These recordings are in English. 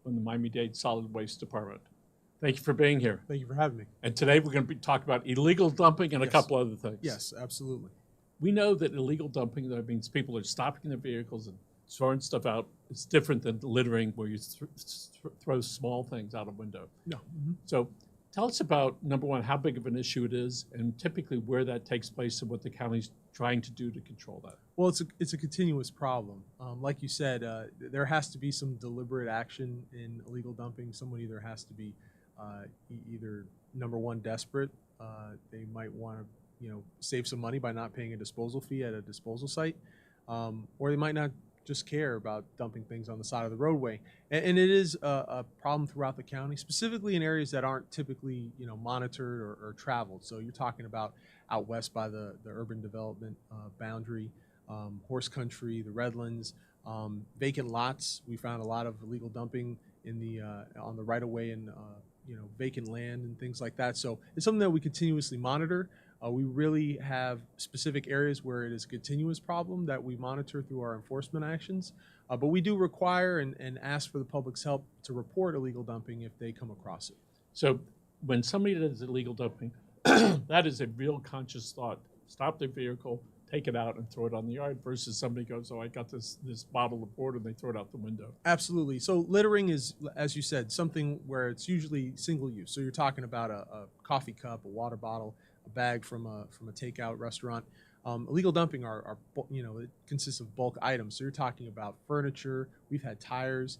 from the Miami-Dade Solid Waste Department. Thank you for being here. Thank you for having me. And today we're going to be talking about illegal dumping and a Yes. couple other things. Yes, absolutely. We know that illegal dumping, that means people are stopping their vehicles and throwing stuff out. It's different than littering where you throw small things out a window. No. So tell us about, number one, how big of an issue it is and typically where that takes place and what the county's trying to do to control that. Well, it's a continuous problem. Like you said, there has to be some deliberate action in illegal dumping. Someone either has to be either, number one, desperate. They might want to save some money by not paying a disposal fee at a disposal site, or they might not just care about dumping things on the side of the roadway. And it is a problem throughout the county, specifically in areas that aren't typically monitored or traveled. So you're talking about out west by the urban development boundary, horse country, the Redlands, vacant lots. We found a lot of illegal dumping in the on the right of way and vacant land and things like that. So it's something that we continuously monitor. We really have specific areas where it is a continuous problem that we monitor through our enforcement actions. But we do require and ask for the public's help to report illegal dumping if they come across it. So when somebody does illegal dumping, that is a real conscious thought. Stop their vehicle, take it out and throw it on the yard versus somebody goes, oh, I got this bottle of water, and they throw it out the window. Absolutely. So littering is, as you said, something where it's usually single use. So you're talking about a coffee cup, a water bottle, a bag from a takeout restaurant. Illegal dumping it consists of bulk items. So you're talking about furniture. We've had tires.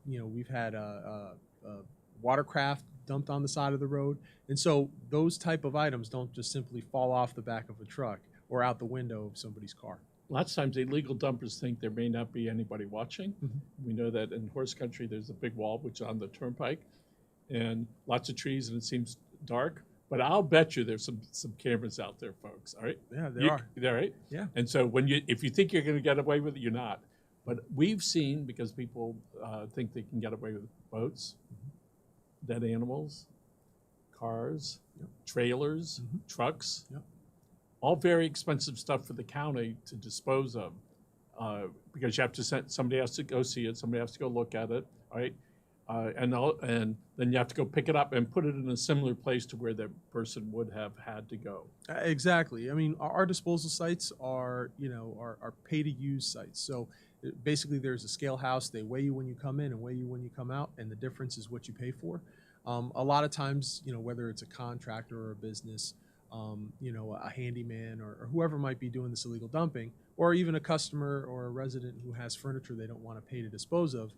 We've had watercraft dumped on the side of the road. And so those type of items don't just simply fall off the back of a truck or out the window of somebody's car. Lots of times illegal dumpers think there may not be anybody watching. Mm-hmm. We know that in horse country there's a big wall which is on the turnpike and lots of trees and it seems dark. But I'll bet you there's some cameras out there, folks. All right? Yeah, there are. They're right? Yeah. And so if you think you're going to get away with it, you're not. But we've seen, because people think they can get away with boats, dead animals, cars, trailers, trucks, all very expensive stuff for the county to dispose of, because you have to somebody has to go see it, somebody has to go look at it, right? And then you have to go pick it up and put it in a similar place to where the person would have had to go. Exactly. I mean, our disposal sites are pay-to-use sites. So basically, there's a scale house. They weigh you when you come in and weigh you when you come out, and the difference is what you pay for. A lot of times, whether it's a contractor or a business, a handyman or whoever might be doing this illegal dumping, or even a customer or a resident who has furniture they don't want to pay to dispose of,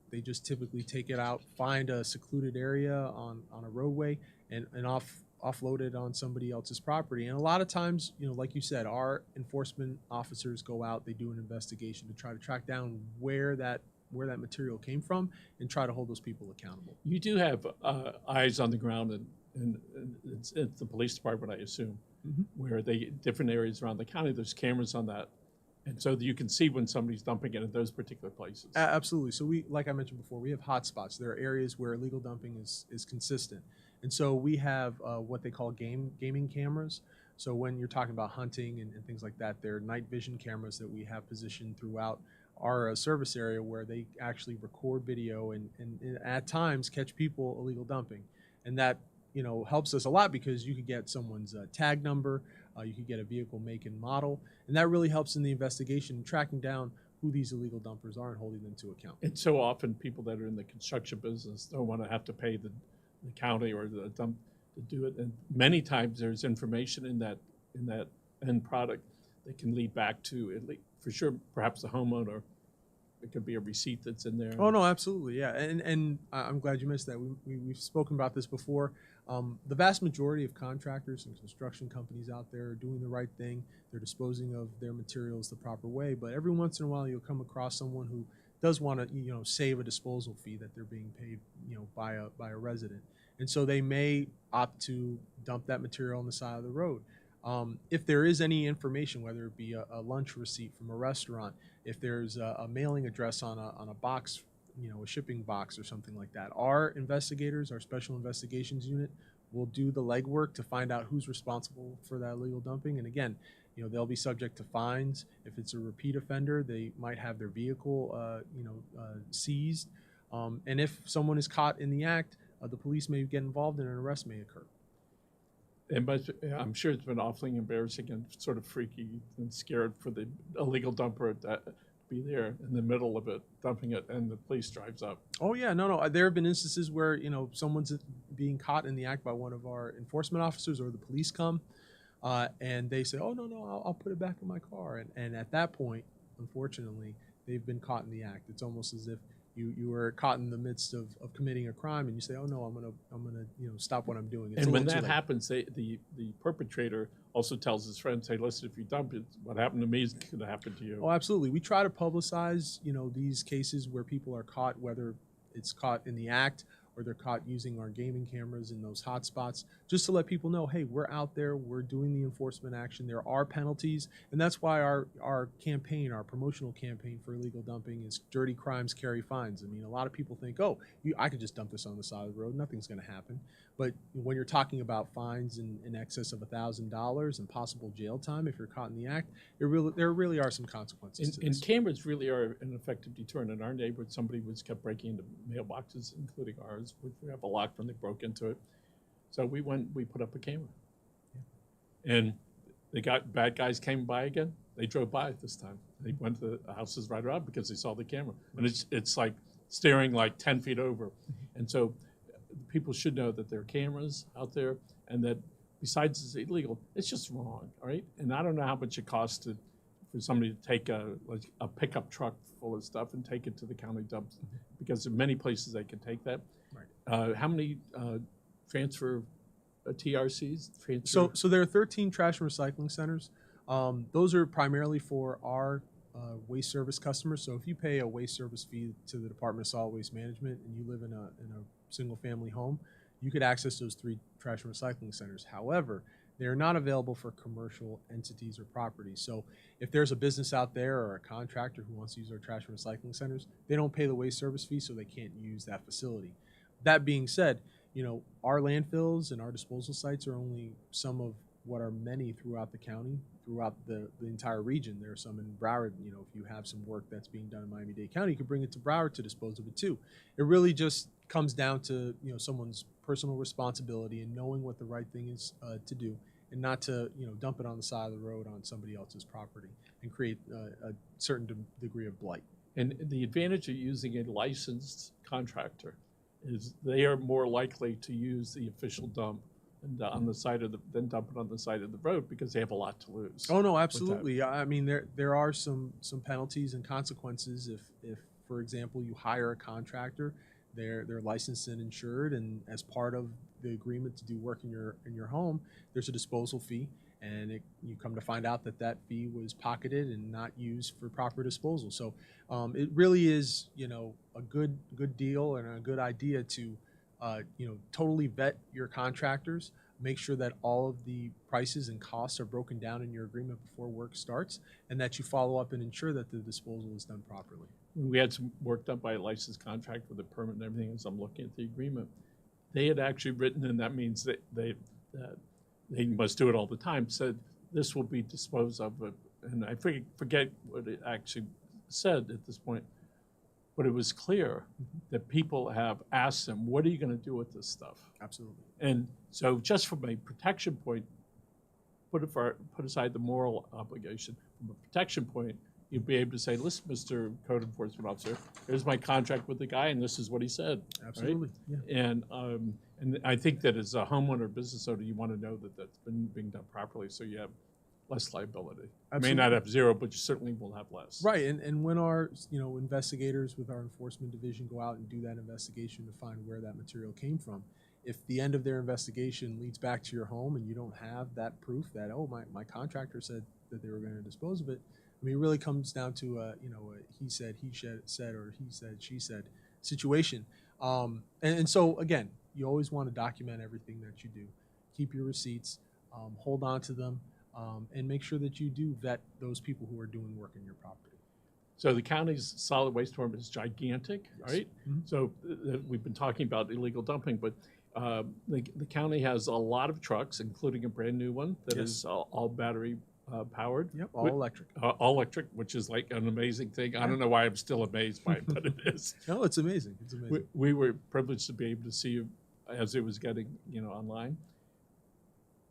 they just typically take it out, find a secluded area on a roadway, and offload it on somebody else's property. And a lot of times, like you said, our enforcement officers go out, they do an investigation to try to track down where that material came from and try to hold those people accountable. You do have eyes on the ground, and it's the police department, I assume, where different areas around the county, there's cameras on that. And so you can see when somebody's dumping it in those particular places. Absolutely. So like I mentioned before, we have hot spots. There are areas where illegal dumping is consistent. And so we have what they call gaming cameras. So when you're talking about hunting and things like that, they're night vision cameras that we have positioned throughout our service area where they actually record video and at times catch people illegal dumping. And that helps us a lot because you could get someone's tag number, you could get a vehicle make and model, and that really helps in the investigation and tracking down who these illegal dumpers are and holding them to account. And so often people that are in the construction business don't want to have to pay the county or the dump to do it, and many times there's information in that end product that can lead back to, for sure, perhaps the homeowner. It could be a receipt that's in there. Oh, no, absolutely, yeah. And I'm glad you missed that. We've spoken about this before. The vast majority of contractors and construction companies out there are doing the right thing. They're disposing of their materials the proper way. But every once in a while, you'll come across someone who does want to, save a disposal fee that they're being paid, by a resident. And so they may opt to dump that material on the side of the road. If there is any information, whether it be a lunch receipt from a restaurant, if there's a mailing address on a box, a shipping box or something like that, our investigators, our special investigations unit, will do the legwork to find out who's responsible for that illegal dumping. And again, they'll be subject to fines. If it's a repeat offender, they might have their vehicle, seized. And if someone is caught in the act, the police may get involved and an arrest may occur. I'm sure it's been awfully embarrassing and sort of freaky and scared for the illegal dumper to be there in the middle of it, dumping it, and the police drives up. Oh yeah, no. There have been instances where someone's being caught in the act by one of our enforcement officers, or the police come, and they say, "Oh no, I'll put it back in my car." And at that point, unfortunately, they've been caught in the act. It's almost as if you were caught in the midst of committing a crime, and you say, "Oh no, I'm gonna stop what I'm doing." It's And a when little too that late. happens, the perpetrator also tells his friends, "Hey, listen, if you dump it, what happened to me is going to happen to you." Oh, absolutely. We try to publicize, these cases where people are caught, whether it's caught in the act or they're caught using our gaming cameras in those hot spots, just to let people know, hey, we're out there, we're doing the enforcement action. There are penalties, and that's why our campaign, our promotional campaign for illegal dumping is Dirty Crimes Carry Fines. I mean, a lot of people think, oh, I could just dump this on the side of the road, nothing's going to happen. But when you're talking about fines in excess of $1,000 and possible jail time if you're caught in the act, there really are some consequences to And this. cameras really are an effective deterrent. In our neighborhood, somebody was kept breaking into mailboxes, including ours, which we have a lock when they broke into it. So we put up a camera. Yeah. And bad guys came by again. They drove by this time. They went to the houses right around because they saw the camera. And it's like staring like 10 feet over. And so people should know that there are cameras out there, and that besides it's illegal, it's just wrong, all right? And I don't know how much it costs for somebody to take a pickup truck full of stuff and take it to the county dumps, because in many places they can take that. Right. How many transfer TRCs? So there are 13 trash and recycling centers. Those are primarily for our waste service customers. So if you pay a waste service fee to the Department of Solid Waste Management and you live in a single family home, you could access those 3 trash and recycling centers. However, they are not available for commercial entities or properties. So if there's a business out there or a contractor who wants to use our trash and recycling centers, they don't pay the waste service fee, so they can't use that facility. That being said, our landfills and our disposal sites are only some of what are many throughout the county, throughout the entire region. There are some in Broward. If you have some work that's being done in Miami-Dade County, you could bring it to Broward to dispose of it too. It really just comes down to someone's personal responsibility and knowing what the right thing is to do, and not to dump it on the side of the road on somebody else's property and create a certain degree of blight. And the advantage of using a licensed contractor is they are more likely to use the official dump and on the side of than dump it on the side of the road, because they have a lot to lose. Oh no, absolutely. I mean, there are some penalties and consequences if, for example, you hire a contractor, they're licensed and insured, and as part of the agreement to do work in your home, there's a disposal fee, and you come to find out that fee was pocketed and not used for proper disposal. So it really is a good deal and a good idea to totally vet your contractors, make sure that all of the prices and costs are broken down in your agreement before work starts, and that you follow up and ensure that the disposal is done properly. We had some work done by a licensed contractor with a permit and everything. As I'm looking at the agreement, they had actually written, and that means that they must do it all the time, said this will be disposed of. And I forget what it actually said at this point, but it was clear that people have asked them, what are you going to do with this stuff? Absolutely. And so just from a protection point, put aside the moral obligation. From a protection point, you'd be able to say, listen, Mr. Code Enforcement Officer, here's my contract with the guy, and this is what he said. Absolutely. Right? Yeah. And I think that as a homeowner or business owner, you want to know that that's been being done properly, so you have less liability. Absolutely. You may not have zero, but you certainly will have less. Right, and when our investigators with our enforcement division go out and do that investigation to find where that material came from, if the end of their investigation leads back to your home and you don't have that proof that, oh, my contractor said that they were going to dispose of it, I mean, it really comes down to a he said, or he said, she said situation. And so again, you always want to document everything that you do. Keep your receipts, hold on to them, and make sure that you do vet those people who are doing work in your property. So the county's solid waste department is gigantic, Yes. right? Mm-hmm. So we've been talking about illegal dumping, but the county has a lot of trucks, including a brand new one that Yes. is all battery powered. Yep, all electric. All electric, which is like an amazing thing. I don't know why I'm still amazed by it, but it is. No, it's amazing. It's amazing. We were privileged to be able to see you as it was getting, online.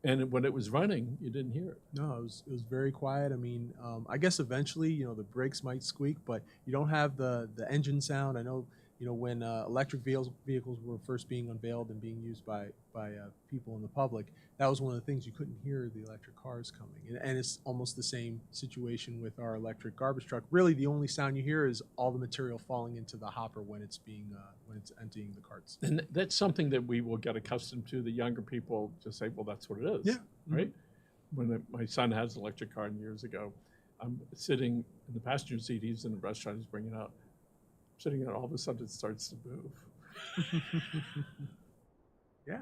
And when it was running, you didn't hear it. No, it was very quiet. I mean, I guess eventually, the brakes might squeak, but you don't have the engine sound. I know, when electric vehicles were first being unveiled and being used by people in the public, that was one of the things you couldn't hear the electric cars coming. And it's almost the same situation with our electric garbage truck. Really, the only sound you hear is all the material falling into the hopper when it's emptying the carts. And that's something that we will get accustomed to. The younger people just say, well, that's what it is. Yeah. Right? When my son has an electric car years ago, I'm sitting in the passenger seat. He's in the restaurant. He's bringing it out. I'm sitting there. All of a sudden, it starts to move. Yeah.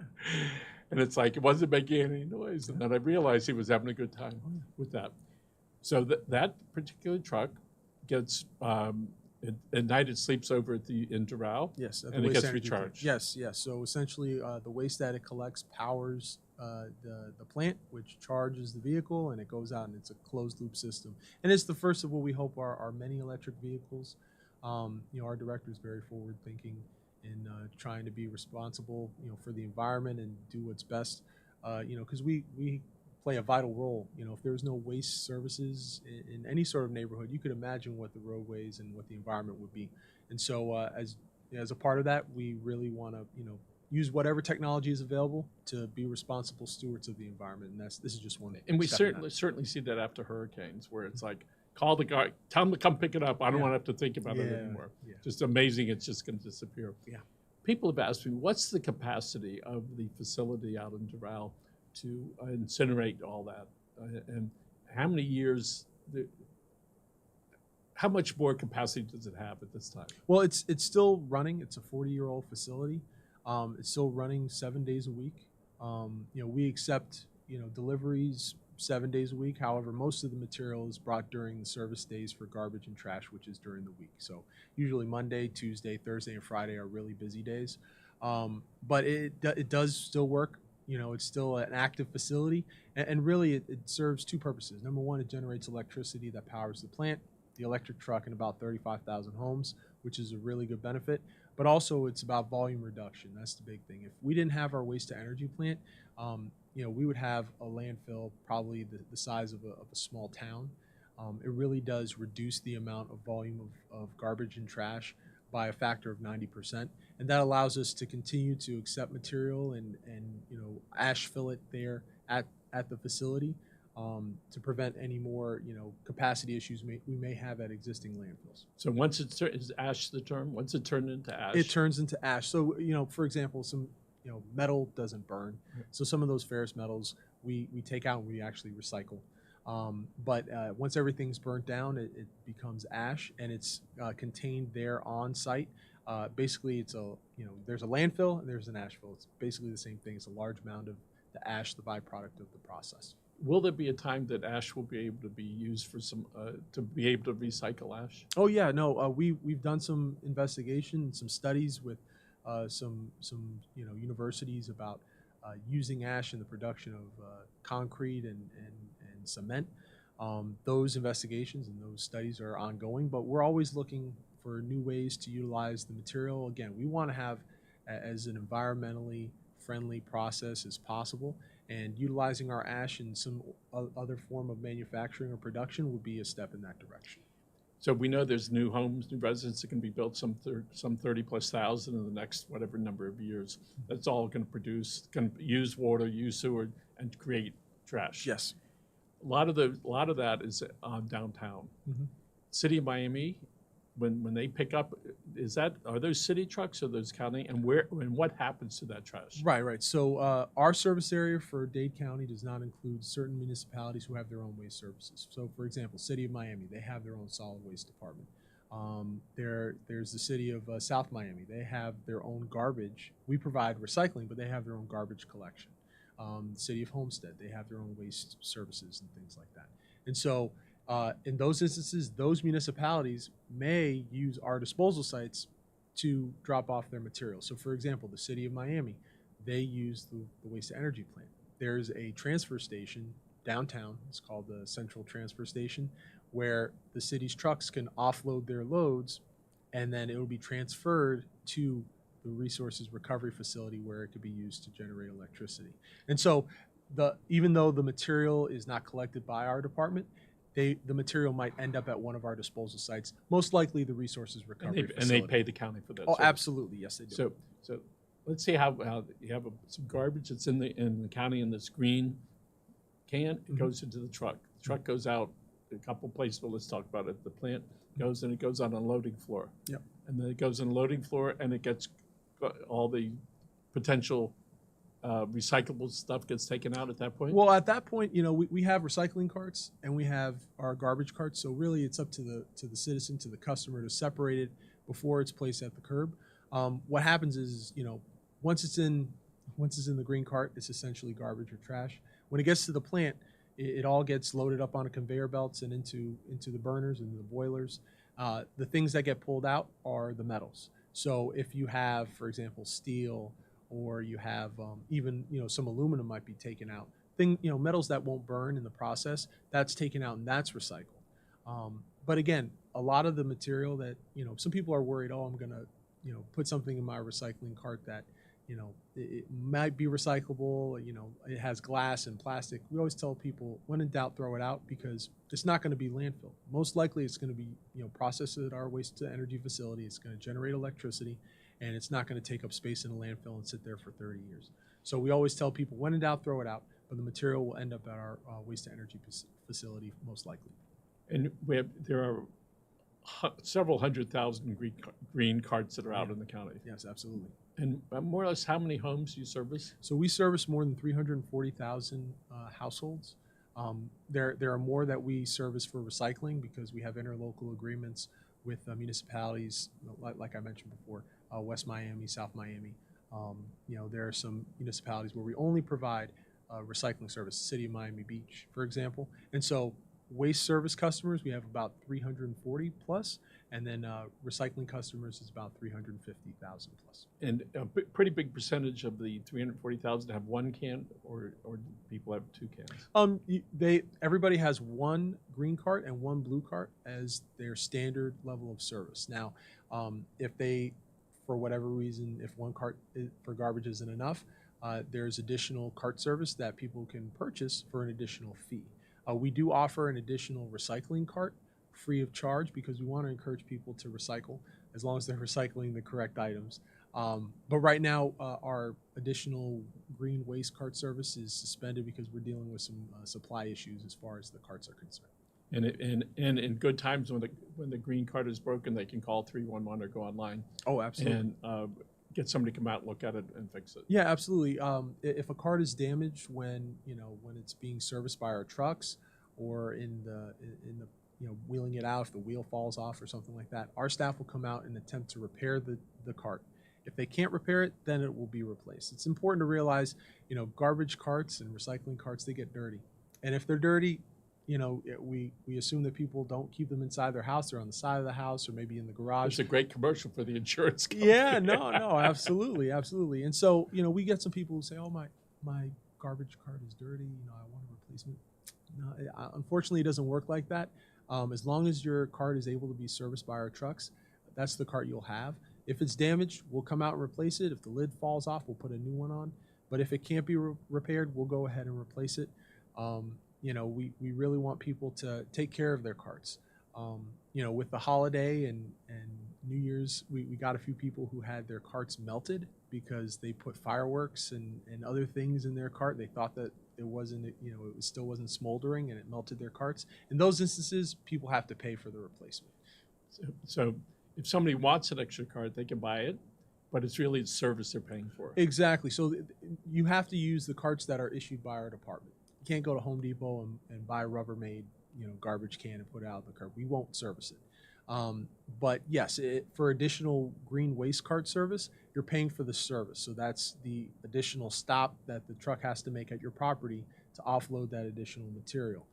And it's like, it wasn't making any noise. And then I realized he was having a good time with that. So that particular truck gets, at night it sleeps over in Doral. Yes, and it gets recharged. Yes. So essentially, the waste that it collects powers the plant, which charges the vehicle, and it goes out, and it's a closed loop system. And it's the first of what we hope are many electric vehicles. Our director is very forward thinking in trying to be responsible, for the environment and do what's best. Because we play a vital role. If there's no waste services in any sort of neighborhood, you could imagine what the roadways and what the environment would be. And so, as a part of that, we really want to, use whatever technology is available to be responsible stewards of the environment. And this is just one. And we certainly see that after hurricanes, where it's like, call the guy, tell him to come pick it up. I don't want to have to think about it anymore. Yeah. Just amazing. It's just going to disappear. Yeah. People have asked me, what's the capacity of the facility out in Doral to incinerate all that? And how many years, how much more capacity does it have at this time? Well, it's still running. It's a 40-year-old facility. It's still running 7 days a week. We accept, deliveries 7 days a week. However, most of the material is brought during the service days for garbage and trash, which is during the week. So usually Monday, Tuesday, Thursday, and Friday are really busy days. But it does still work. It's still an active facility. And really, it serves two purposes. Number one, it generates electricity that powers the plant, the electric truck, and about 35,000 homes, which is a really good benefit. But also, it's about volume reduction. That's the big thing. If we didn't have our waste-to-energy plant, we would have a landfill probably the size of a small town. It really does reduce the amount of volume of garbage and trash by a factor of 90%. And that allows us to continue to accept material and ash fill it there at the facility to prevent any more, capacity issues we may have at existing landfills. So once is ash the term? Once it turned into ash? It turns into ash. So, for example, some metal doesn't burn. So some of those ferrous metals we take out and we actually recycle. But once everything's burnt down, it becomes ash, and it's contained there on site. Basically, there's a landfill and there's an ash fill. It's basically the same thing. It's a large amount of the ash, the byproduct of the process. Will there be a time that ash will be able to be used for to be able to recycle ash? Oh yeah, no, we've done some investigation, some studies with some universities about using ash in the production of concrete and cement. Those investigations and those studies are ongoing, but we're always looking for new ways to utilize the material. Again, we want to have as an environmentally friendly process as possible, and utilizing our ash in some other form of manufacturing or production would be a step in that direction. So we know there's new homes, new residences that can be built, some 30,000+ in the next whatever number of years. That's all going to use water, use sewer, and create trash. Yes. A lot of that is downtown. Mm-hmm. City of Miami, when they pick up, are those city trucks or those county, and what happens to that trash? Right. So our service area for Dade County does not include certain municipalities who have their own waste services. So, for example, City of Miami, they have their own solid waste department. There's the City of South Miami. They have their own garbage. We provide recycling, but they have their own garbage collection. The City of Homestead, they have their own waste services and things like that. And so in those instances, those municipalities may use our disposal sites to drop off their material. So, for example, the City of Miami, they use the waste-to-energy plant. There's a transfer station downtown. It's called the Central Transfer Station, where the city's trucks can offload their loads, and then it will be transferred to the resources recovery facility where it could be used to generate electricity. And so, even though the material is not collected by our department, the material might end up at one of our disposal sites, most likely the resources recovery And facility. they pay the county for that. Oh, service. absolutely, yes, they do. So let's say how you have some garbage that's in the county in this green can. It goes into the truck. The truck goes out a couple places. But let's talk about it. The plant goes and it goes on a loading floor. Yep. And then it goes on a loading floor and it gets all the potential recyclable stuff gets taken out at that point. Well, at that point, we have recycling carts and we have our garbage carts. So really, it's up to the citizen, to the customer, to separate it before it's placed at the curb. What happens is, once it's in the green cart, it's essentially garbage or trash. When it gets to the plant, it all gets loaded up on a conveyor belts and into the burners and the boilers. The things that get pulled out are the metals. So if you have, for example, steel, or you have even some aluminum might be taken out. Metals that won't burn in the process, that's taken out and that's recycled. But again, a lot of the material that some people are worried, oh, I'm gonna put something in my recycling cart that it might be recyclable. It has glass and plastic. We always tell people, when in doubt, throw it out, because it's not going to be landfill. Most likely, it's going to be processed at our waste to energy facility. It's going to generate electricity, and it's not going to take up space in a landfill and sit there for 30 years. So we always tell people, when in doubt, throw it out, but the material will end up at our waste to energy facility most likely. And there are several 100,000 green carts that are out in the county. Yes, absolutely. And more or less, how many homes do you service? So we service more than 340,000 households. There are more that we service for recycling because we have interlocal agreements with municipalities, like I mentioned before, West Miami, South Miami. There are some municipalities where we only provide recycling service, City of Miami Beach, for example. And so waste service customers, we have about 340 plus, and then recycling customers is about 350,000 plus. And a pretty big percentage of the 340,000 have one can, or do people have two cans? Everybody has one green cart and one blue cart as their standard level of service. Now, if they, for whatever reason, if one cart for garbage isn't enough, there's additional cart service that people can purchase for an additional fee. We do offer an additional recycling cart free of charge because we want to encourage people to recycle as long as they're recycling the correct items. But right now, our additional green waste cart service is suspended because we're dealing with some supply issues as far as the carts are concerned. And in good times when the green cart is broken, they can call 311 or go online. Oh, absolutely. And get somebody to come out and look at it and fix it. Yeah, absolutely. If a cart is damaged when it's being serviced by our trucks, or in the wheeling it out, if the wheel falls off or something like that, our staff will come out and attempt to repair the cart. If they can't repair it, then it will be replaced. It's important to realize, garbage carts and recycling carts, they get dirty. And if they're dirty, we assume that people don't keep them inside their house. They're on the side of the house or maybe in the garage. It's a great commercial for the insurance company. Yeah, no, absolutely. And so, we get some people who say, oh, my garbage cart is dirty. I want a replacement. No, unfortunately, it doesn't work like that. As long as your cart is able to be serviced by our trucks, that's the cart you'll have. If it's damaged, we'll come out and replace it. If the lid falls off, we'll put a new one on. But if it can't be repaired, we'll go ahead and replace it. We really want people to take care of their carts. With the holiday and New Year's, we got a few people who had their carts melted because they put fireworks and other things in their cart. They thought that it still wasn't smoldering, and it melted their carts. In those instances, people have to pay for the replacement. So if somebody wants an extra cart, they can buy it, but it's really the service they're paying for. Exactly. So you have to use the carts that are issued by our department. You can't go to Home Depot and buy a Rubbermaid garbage can and put it out of the cart. We won't service it. But yes, for additional green waste cart service, you're paying for the service. So that's the additional stop that the truck has to make at your property to offload that additional material.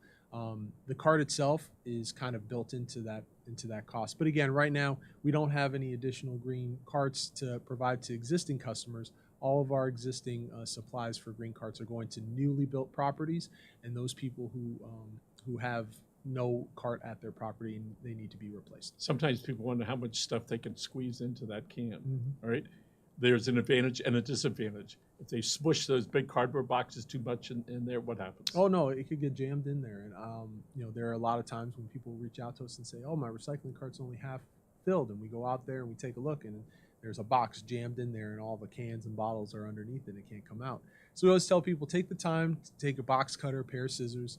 The cart itself is kind of built into that cost. But again, right now, we don't have any additional green carts to provide to existing customers. all of our existing supplies for green carts are going to newly built properties, and those people who have no cart at their property and they need to be replaced. Sometimes people wonder how much stuff they can squeeze into that can. Mm-hmm. All right, there's an advantage and a disadvantage. If they smush those big cardboard boxes too much in there, what happens? Oh no, it could get jammed in there, and there are a lot of times when people reach out to us and say, "Oh, my recycling cart's only half filled," and we go out there and we take a look, and there's a box jammed in there, and all the cans and bottles are underneath it, and it can't come out. So we always tell people, take the time to take a box cutter, a pair of scissors,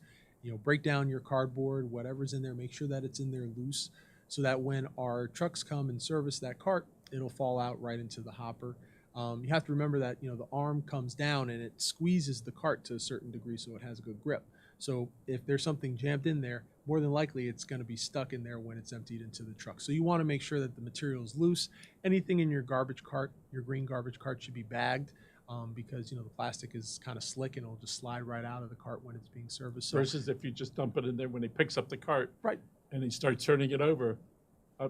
break down your cardboard, whatever's in there, make sure that it's in there loose, so that when our trucks come and service that cart, it'll fall out right into the hopper. You have to remember that the arm comes down and it squeezes the cart to a certain degree so it has a good grip. So if there's something jammed in there, more than likely it's going to be stuck in there when it's emptied into the truck. So you want to make sure that the material is loose. Anything in your garbage cart, your green garbage cart, should be bagged because the plastic is kind of slick and it'll just slide right out of the cart when it's being serviced. So, Versus if you just dump it in there when he picks up the cart, right, and he starts turning it over,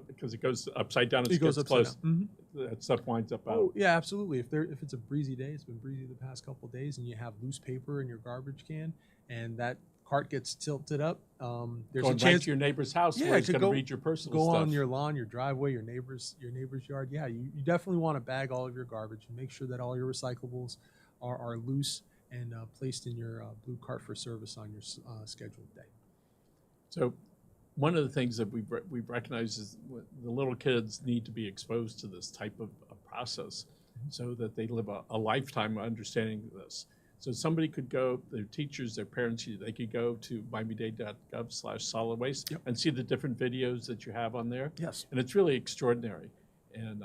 because it goes upside down. it goes upside close. down. Mm-hmm. That stuff winds up out. Oh yeah, absolutely. If it's a breezy day, it's been breezy the past couple of days, and you have loose paper in your garbage can, and that cart gets tilted up, there's Going a chance right to your neighbor's house where it he's could going to read your personal go stuff. on your lawn, your driveway, your neighbor's yard. Yeah, you definitely want to bag all of your garbage and make sure that all your recyclables are loose and placed in your blue cart for service on your scheduled day. So one of the things that we've recognized is the little kids need to be exposed to this type of process so that they live a lifetime of understanding this. So somebody could go, their teachers, their parents, they could go to miamidade.gov/solid waste and see the different videos that you have on there. Yes. And it's really extraordinary. And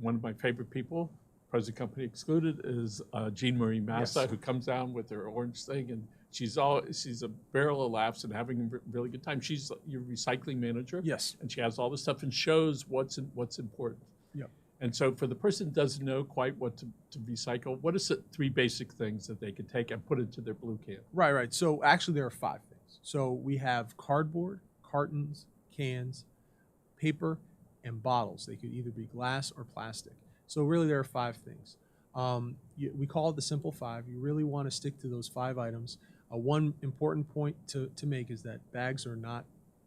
one of my favorite people, present company excluded, is Jean Marie Massa, who comes down with her orange thing, and she's a barrel of laughs and having a really good time. She's your recycling manager. Yes. And she has all this stuff and shows what's important. Yep. And so for the person who doesn't know quite what to recycle, what is the 3 basic things that they can take and put into their blue can? Right. So actually there are 5 things. So we have cardboard, cartons, cans, paper, and bottles. They could either be glass or plastic. So really there are 5 things. We call it the simple 5. You really want to stick to those 5 items. One important point to make is that bags are not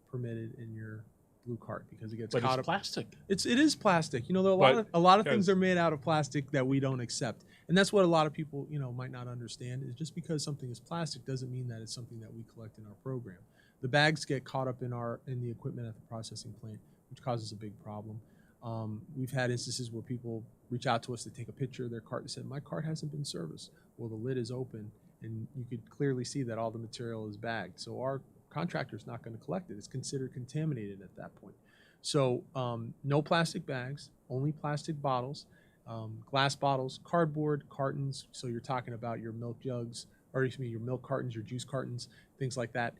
permitted in your blue cart because it gets caught up. Plastic. It is plastic. There are a lot of things are made out of plastic that we don't accept, and that's what a lot of people might not understand. Is just because something is plastic doesn't mean that it's something that we collect in our program. The bags get caught up in the equipment at the processing plant, which causes a big problem. We've had instances where people reach out to us to take a picture of their cart and said, "My cart hasn't been serviced." Well, the lid is open, and you could clearly see that all the material is bagged. So our contractor's not going to collect it. It's considered contaminated at that point. So no plastic bags, only plastic bottles, glass bottles, cardboard, cartons. So you're talking about your milk jugs, or your milk cartons, your juice cartons, things like that.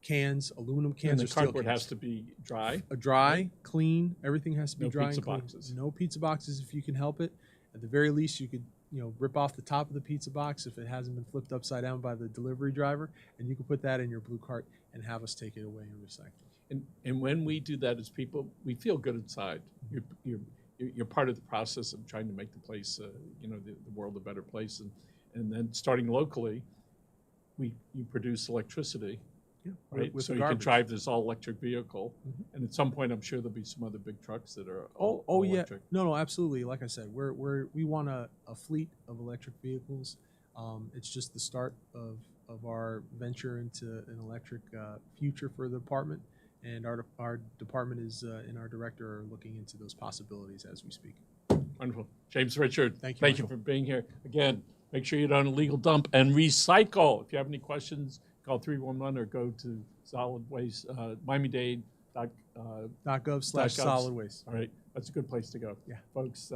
Cans, aluminum cans, and the cardboard has to be dry. Dry, clean. Everything has to be No dry pizza and clean. boxes. No pizza boxes if you can help it. At the very least, you could rip off the top of the pizza box if it hasn't been flipped upside down by the delivery driver, and you can put that in your blue cart and have us take it away and recycle. And when we do that as people, we feel good inside. You're part of the process of trying to make the place, the world a better place. And then starting locally, you produce electricity. Yeah, right. with So the you can garbage. drive this all-electric vehicle, and at some point, I'm sure there'll be some other big trucks that are all Yeah, electric. no, absolutely. Like I said, we want a fleet of electric vehicles. It's just the start of our venture into an electric future for the department, and our department and our director are looking into those possibilities as we speak. Wonderful, James Richard. Thank you, Thank you Michael. for being here again. Make sure you don't illegal dump and recycle. If you have any questions, call 311 or go to solid waste, Miami-Dade. .gov/solid waste. All right, that's a good place to go. Yeah. Folks.